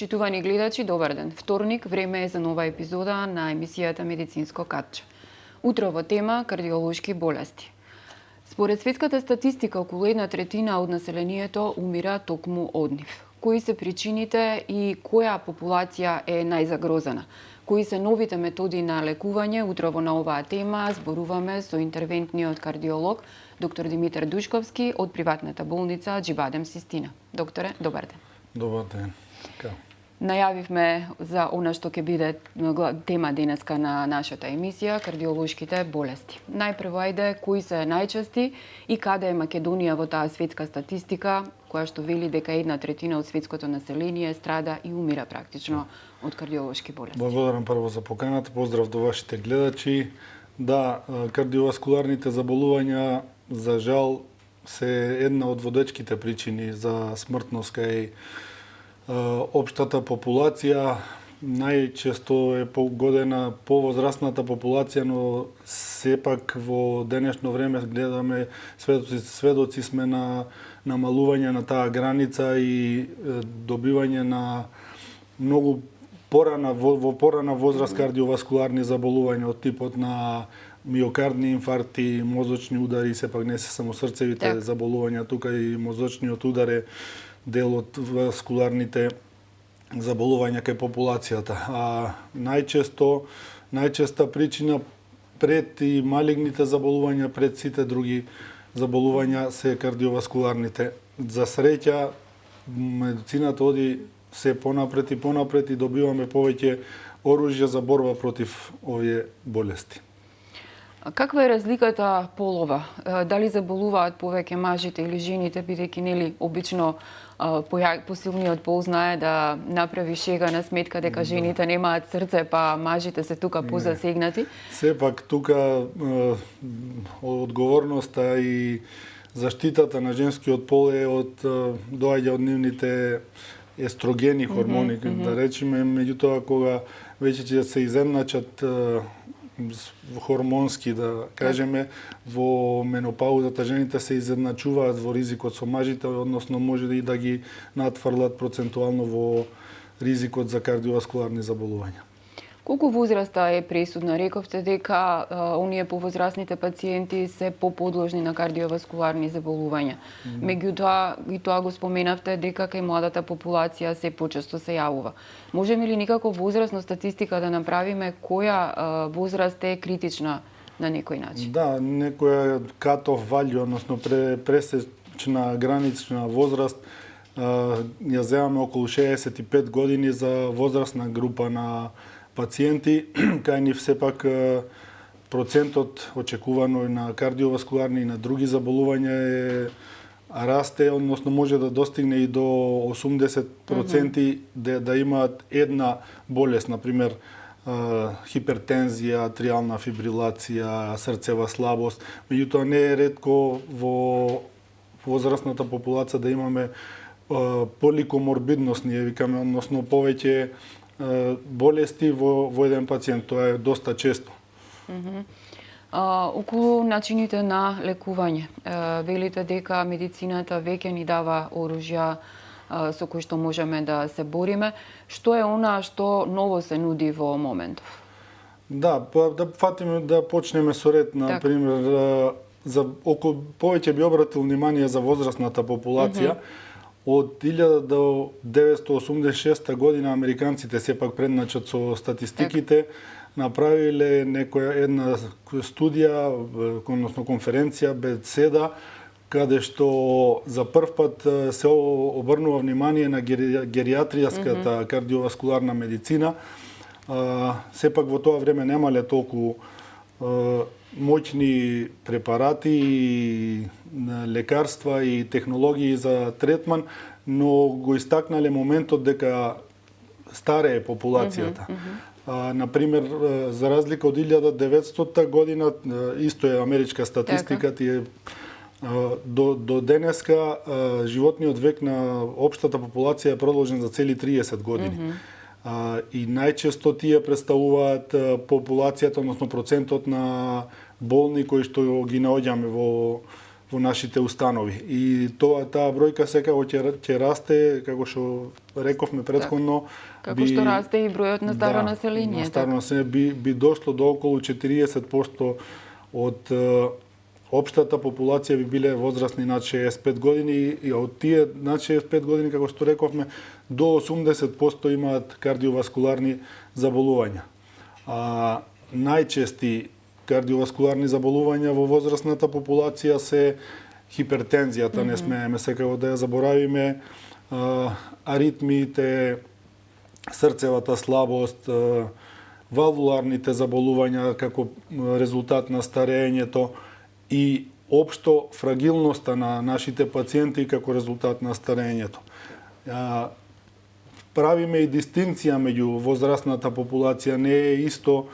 Почитувани гледачи, добар ден. Вторник, време е за нова епизода на емисијата Медицинско катче. Утрово тема кардиолошки болести. Според светската статистика, околу 1/3 од населението умира токму од нив. Кои се причините и која популација е најзагрозена? Кои се новите методи на лекување? Утрово на оваа тема зборуваме со интервентниот кардиолог доктор Димитар Душковски од приватната болница Џибадем Систина. Докторе, добар ден. Добар ден. Најавивме за она што ќе биде тема денеска на нашата емисија, кардиолошките болести. Најпрво ајде, кои се најчести и каде е Македонија во таа светска статистика, која што вели дека 1/3 од светското население страда и умира практично од кардиолошки болести. Благодарам прво за поканата, поздрав до вашите гледачи. Да, кардиоваскуларните заболувања, за жал, се една од водечките причини за смртност кај општата популација. Најчесто е погодена повозрастната популација, но сепак во денешно време гледаме, сведоци сме на намалување на таа граница и добивање на многу во порана возраст кардиоваскуларни заболувања од типот на миокардни инфаркти, мозочни удари, сепак не се само срцевите заболувања, тука и мозочниот удар е дел од васкуларните заболувања кај популацијата. А најчеста причина пред и малигните заболувања, пред сите други заболувања се кардиоваскуларните. За среќа, медицината оди се понапред и добиваме повеќе оружја за борба против овие болести. Каква е разликата полова? Дали заболуваат повеќе мажите или жените, бидејќи нели обично посилниот пол знае да направи шега на сметка дека жените немаат срце, па мажите се тука позасегнати? Сепак тука одговорноста и заштитата на женскиот пол е доаѓа од нивните естрогени хормони, да речеме, меѓутоа кога веќе ќе се изедначат хормонски, да кажеме, во менопаузата жените се изедначуваат во ризикот со мажите, односно може и да ги надфрлат процентуално во ризикот за кардиоваскуларни заболувања. Колку возраста е пресудна? Рековте дека оние повозрастните пациенти се поподложни на кардиоваскуларни заболувања. Меѓутоа, и тоа го споменавте дека кај младата популација се почесто се јавува. Можеме ли никако возрастна статистика да направиме која возраст е критична на некој начин? Да, некоја cut-off value, односно пресечна гранична возраст, ја земаме околу 65 години за возрастна група на пациенти, кај нив сепак процентот очекувано на кардиоваскуларни и на други заболувања расте, односно може да достигне и до 80% да имаат една болест, например хипертензија, атриална фибрилација, срцева слабост. Меѓутоа не е ретко во возрастната популација да имаме поликоморбидност, ние викаме, односно повеќе болести во еден пациент. Тоа е доста често. Околу начините на лекување. Велите дека медицината веќе ни дава оружја со кои што можеме да се бориме. Што е она што ново се нуди во моментов? Да, да фатиме да почнеме со ред, на пример, за повеќе би обратил внимание за возрастната популација. Од 1986 година американците сепак предначат со статистиките, направиле една студија, односно конференција, беседа, каде што за прв пат се обрнува внимание на гериатријската кардиоваскуларна медицина. Сепак во тоа време немале толку моćни препарати, лекарства и технологии за третман, но го истакнале моментот дека старее популацијата. Например, за разлика од 1900 година, исто е америчка статистика, до денеска животниот век на општата популација е продолжен за цели 30 години. И најчесто тие представуваат популацијата, односно процентот на болни кои што ги наоѓаме во во нашите установи. И таа бројка секако ќе расте, како што рековме претходно. Како што расте и бројот на старо население. На старо население би дошло до околу 40% од општата популација би биле возрастни над 65 години и од тие над 65 години, како што рековме, до 80% имаат кардиоваскуларни заболувања. Најчести кардиоваскуларни заболувања во возрастната популација се хипертензијата, не смееме секако да ја заборавиме, аритмиите, срцевата слабост, валвуларните заболувања како резултат на старењето и општо фрагилноста на нашите пациенти како резултат на старењето. Правиме и дистинција меѓу возрастната популација, не е исто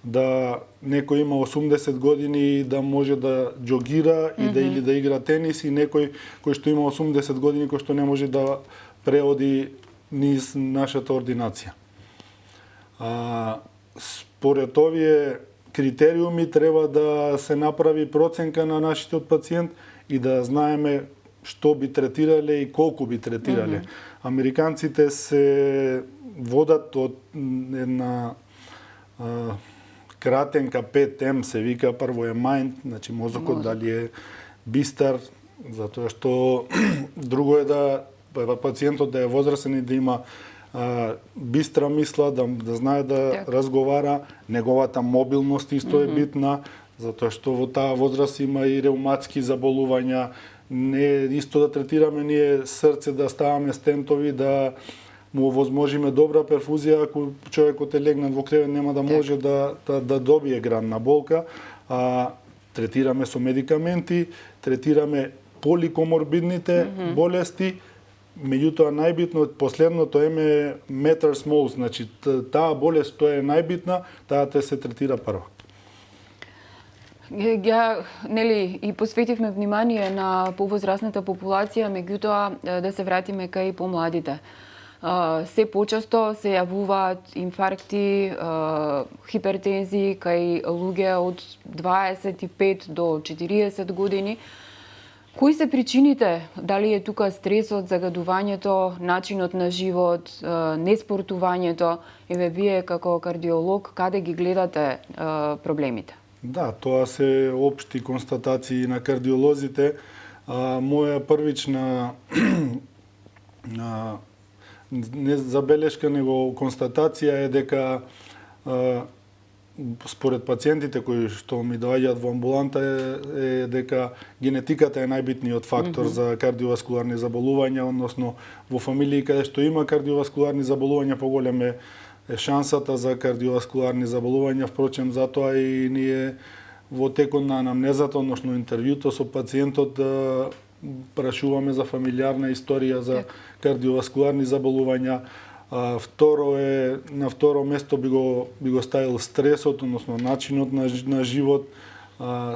да некој има 80 години да може да џогира и да или да игра тенис и некој кој што има 80 години кој што не може да преоди низ нашата ординација. Според овие критериуми треба да се направи проценка на нашите пациент и да знаеме што би третирале и колку би третирале. Американците се водат од една кратенка 5M се вика, прво е mind, значи мозокот дали е бистар, затоа што друго е да пациентот да е возрастен и да има бистра мисла, да знае да разговара, неговата мобилност исто е битна, затоа што во таа возраст има и реуматски заболувања, не е исто да третираме ние срце, да ставаме стентови, да му овозможиме добра перфузија, ако човекот е легнат во кревет нема да може да добие гранна болка, третираме со медикаменти, третираме поликоморбидните болести, меѓутоа најбитно последното е matters most, значи таа болест што е најбитна, таа се третира прва. Нели и посветивме внимание на повозрастната популација, меѓутоа да се вратиме кај помладите. Се почесто се јавуваат инфаркти, хипертензии кај луѓе од 25 до 40 години. Кои се причините? Дали е тука стресот, загадувањето, начинот на живот, неспортувањето? Еве вие како кардиолог, каде ги гледате проблемите? Да, тоа се општи констатации на кардиолозите. Моја првична не забелешка, него констатација е дека според пациентите кои што ми доаѓаат во амбуланта е дека генетиката е најбитниот фактор за кардиоваскуларни заболувања, односно во фамилии каде што има кардиоваскуларни заболувања поголем е шансата за кардиоваскуларни заболувања. Впрочем, затоа и ние во текот на анамнезата, односно интервјуто со пациентот, прашуваме за фамилиарна историја за кардиоваскуларни заболувања. На второ место би го ставил стресот, односно начинот на живот.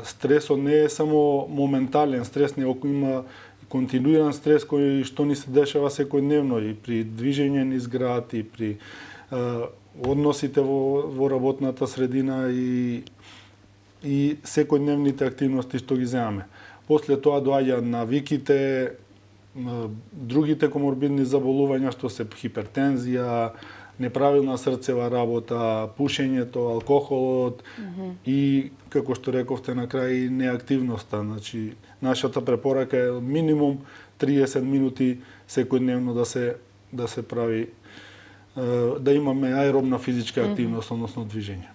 Стресот не е само моментален стрес, него има континуиран стрес кој што ни се дешава секојдневно и при движење низ град и при односите во работната средина и секојдневните активности што ги земаме. После тоа доаѓаат навиките, другите коморбидни заболувања што се хипертензија, неправилна срцева работа, пушењето, алкохолот и, како што рековте на крај, неактивноста. Значи, нашата препорака е минимум 30 минути секојдневно да се прави, да имаме аеробна физичка активност, односно движење.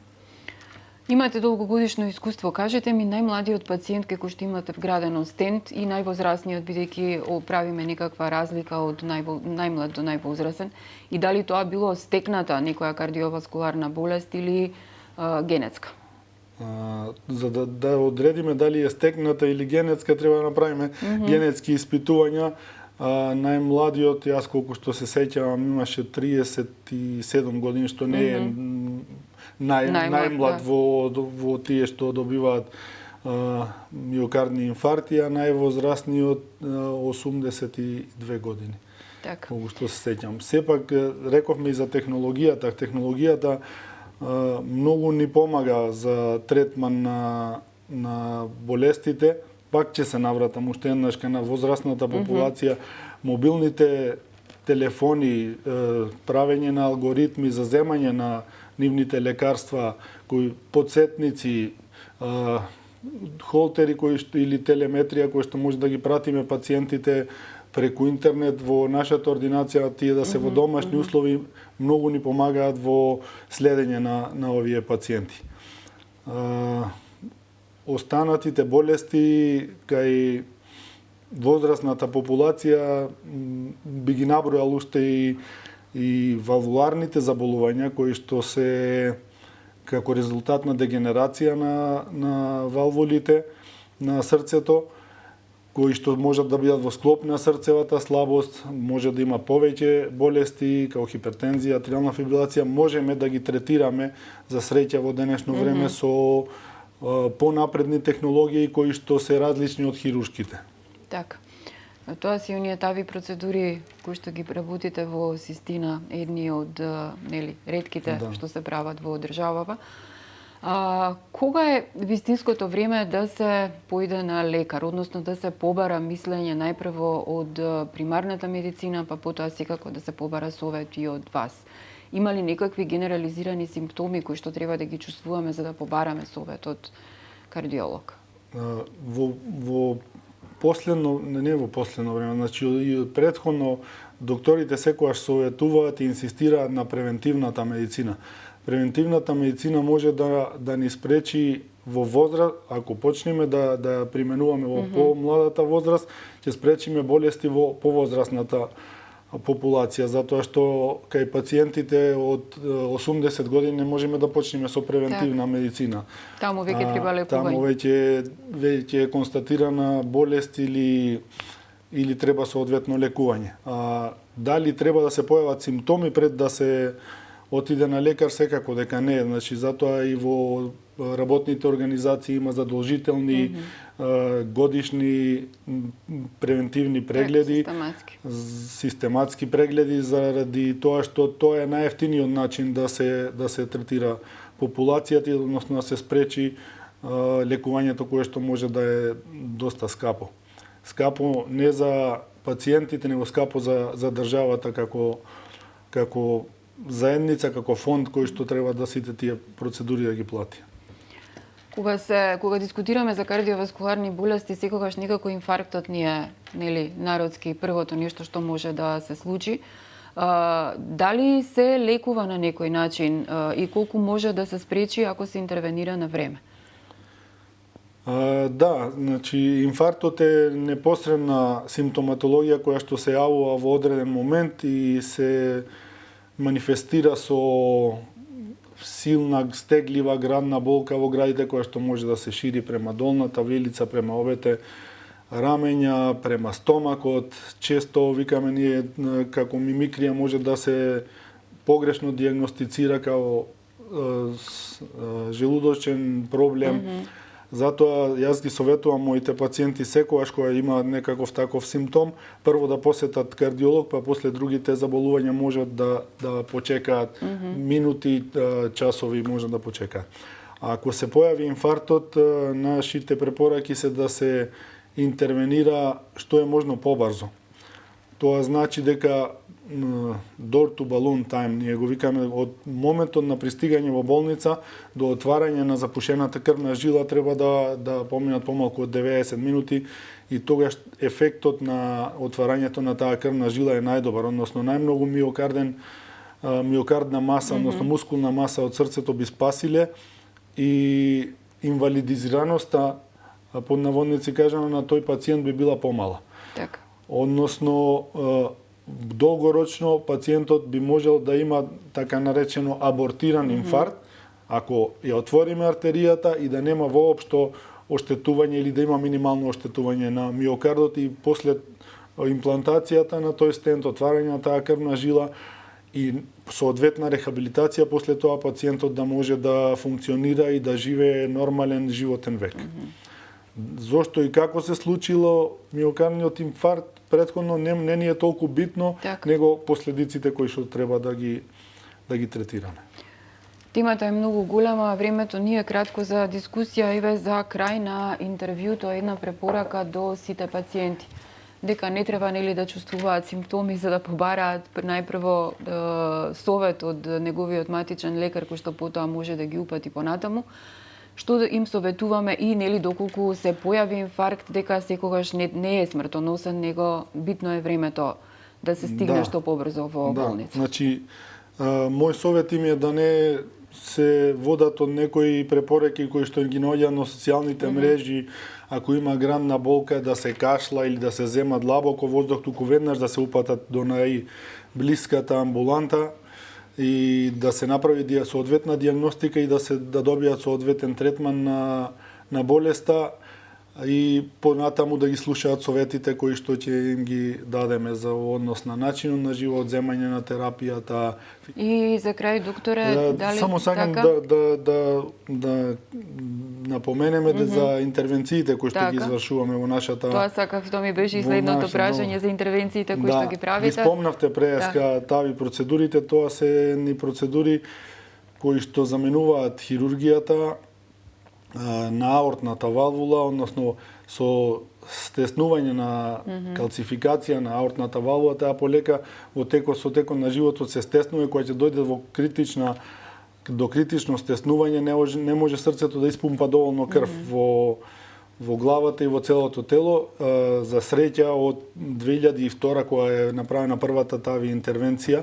Имате долгогодишно искуство. Кажете ми најмладиот пациент кој што имате вградено стент и највозрастниот, бидејќи правиме некаква разлика од најмлад до највозрастен, и дали тоа било стекната некоја кардиоваскуларна болест или генетска? За да одредиме дали е стекната или генетска, треба да направиме генетски испитувања. Најмладиот, јас колку што се сеќавам, имаше 37 години, што не е најмлад во тие што добиваат миокардни инфаркти, а највозрастниот 82 години. Така. Колку што се сеќам. Сепак рековме и за технологијата. Технологијата многу ни помага за третман на болестите, пак ќе се навратам уште еднаш на возрастната популација, мобилните телефони, правење на алгоритми за земање на нивните лекарства, кои подсетници, холтери или телеметрија кои што може да ги пратиме пациентите преку интернет во нашата ординација, тие да се во домашни услови, многу ни помагаат во следење на овие пациенти. Останатите болести кај возрастната популација би ги набројал уште и валвуларните заболувања кои што се како резултат на дегенерација на валвулите на срцето, кои што можат да бидат во склоп на срцевата слабост, може да има повеќе болести, како хипертензија, атриална фибрилација, можеме да ги третираме за среќа во денешно време со понапредни технологии кои што се различни од хируршките. Така. Тоа се оние тави процедури кои што ги преработите во Систина, едни од ретките што се прават во државава. Кога е вистинското време да се поиде на лекар, односно да се побара мислење најпрво од примарната медицина, па потоа секако да се побара совет и од вас? Има ли некакви генерализирани симптоми кои што треба да ги чувствуваме за да побараме совет од кардиолог? Во последно време, значи и претходно докторите секогаш советуваат и инсистираат на превентивната медицина. Превентивната медицина може да ни спречи во возраст, ако почнеме да применуваме во помладата возраст, ќе спречиме болести во повозрастната популација, затоа што кај пациентите од 80 години не можеме да почнеме со превентивна медицина. Таму веќе треба лекување. Таму веќе е констатирана болест или треба соодветно лекување. Дали треба да се појават симптоми пред да се отиде на лекар, секако дека не. Значи, затоа и во работните организации има задолжителни годишни превентивни прегледи, систематски прегледи, заради тоа што тоа е најевтиниот начин да се третира популацијата, односно да се спречи лекувањето кое што може да е доста скапо. Скапо не за пациентите, него скапо за државата како заедница, како фонд кој што треба да сите тие процедури да ги плати. Кога дискутираме за кардиоваскуларни болести, секогаш некако инфарктот ни е, народски првото нешто што може да се случи. Дали се лекува на некој начин и колку може да се спречи ако се интервенира на време? Да, значи инфарктот е непосредна симптоматологија која што се јавува во одреден момент и се манифестира со силна стеглива градна болка во градите која што може да се шири према долната вилица, према обете рамења, према стомакот. Често викаме ние како мимикрија може да се погрешно дијагностицира како желудочен проблем. Затоа јас ги советувам моите пациенти секогаш кога има некаков таков симптом, прво да посетат кардиолог, па после другите заболувања можат да почекаат минути, часови може да почекаат. Ако се појави инфарктот, нашите препораки се да се интервенира што е можно побрзо. Тоа значи дека door to balloon time, ние го викаме, од моментот на пристигање во болница до отварање на запушената крвна жила треба да поминат помалку од 90 минути и тогаш ефектот на отварањето на таа крвна жила е најдобар, односно најмногу миокардна маса, односно мускулна маса од срцето би спасиле и инвалидизираноста, под наводници кажано, на тој пациент би била помала. Така. Односно, долгорочно пациентот би можел да има така наречено абортиран инфаркт, ако ја отвориме артеријата и да нема воопшто оштетување или да има минимално оштетување на миокардот и после имплантацијата на тој стент, отварање на таа крвна жила и соодветна рехабилитација, после тоа пациентот да може да функционира и да живее нормален животен век. Зошто и како се случило миокардниот инфаркт претходно не ни е толку битно, него последиците кои што треба да ги третираме. Темата е многу голема, времето ни е кратко за дискусија. Еве за крај на интервјуто една препорака до сите пациенти. Дека не треба нели да чувствуваат симптоми за да побараат најпрво совет од неговиот матичен лекар кој што потоа може да ги упати понатаму. Што им советуваме и нели доколку се појави инфаркт дека секогаш не е смртоносен, него битно е времето да се стигне што побрзо во болница. Значи, мој совет им е да не се водат од некои препораки кои што ги наоѓаат на социјалните мрежи, ако има гранна болка да се кашла или да се зема длабоко воздух, туку веднаш да се упатат до најблиската амбуланта и да се направи соодветна дијагностика и да добијат соодветен третман на болеста и понатаму да ги слушаат советите кои што ќе им ги дадеме за однос на начинот на живот, земање на терапијата. И за крај, докторе, дали само сакам така? да напоменеме за интервенциите кои што ги извршуваме во нашата. Тоа сакав, тоа ми беше и следното прашање за интервенциите кои што ги правите. Да, ги спомнавте преска тави процедурите, тоа се едни процедури кои што заменуваат хирургијата на аортната валвула, односно со стеснување на калцификација на аортната валвула, таа полека со текот на животот се стеснува, кога ќе дојде до критично стеснување, не може срцето да испумпа доволно крв во главата и во целото тело. За среќа од 2002 кога е направена првата тави интервенција,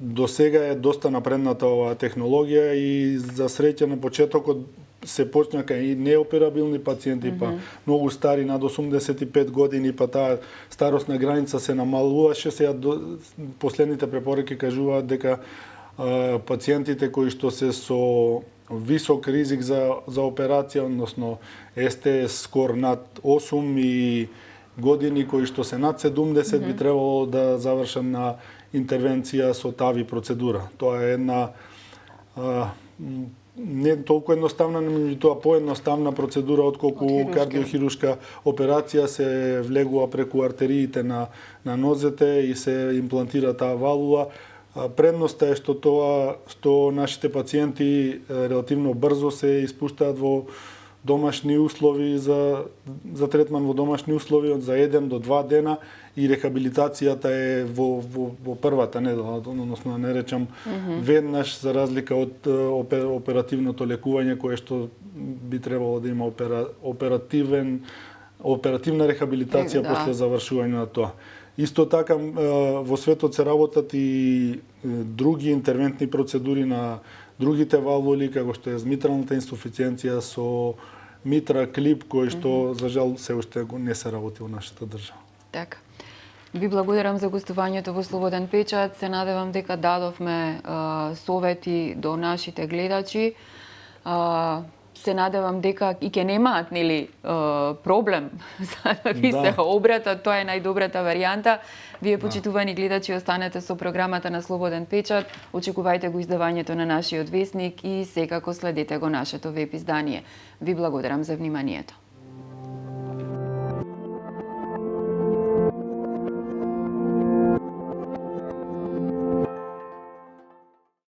до сега е доста напредната оваа технологија и за среќа на почетокот се почнака и неоперабилни пациенти, па многу стари, над 85 години, па таа старосна граница се намалуваше. Сега последните препораки кажуваат дека пациентите кои што се со висок ризик за операција, односно СТС скор над 8 и години кои што се над 70 би требало да завршат на интервенција со тави процедура. Тоа е една не толку едноставна, меѓутоа поедноставна процедура отколку кардиохирушка операција. Се влегува преку артериите на нозете и се имплантира таа валвула. Предноста е што нашите пациенти релативно брзо се испуштаат во домашни услови за третман во домашни услови за 1 до 2 дена и рехабилитацијата е во првата недела, односно не речам веднаш, за разлика од оперативното лекување кое што би требало да има оперативна рехабилитација после завршување на тоа. Исто така во светот се работат и други интервентни процедури на другите валвули, како што е митралната инсуфициенција со митра клип, кој што за жал се уште не се работи во нашата држава. Така. Ви благодарам за гостувањето во Слободен печат. Се надевам дека дадовме совети до нашите гледачи. Се надевам дека и ќе немаат проблем за да ви се обратат. Тоа е најдобрата варијанта. Вие, почитувани гледачи, останете со програмата на Слободен печат. Очекувајте го издавањето на нашиот весник и секако следете го нашето веб издание. Ви благодарам за вниманието.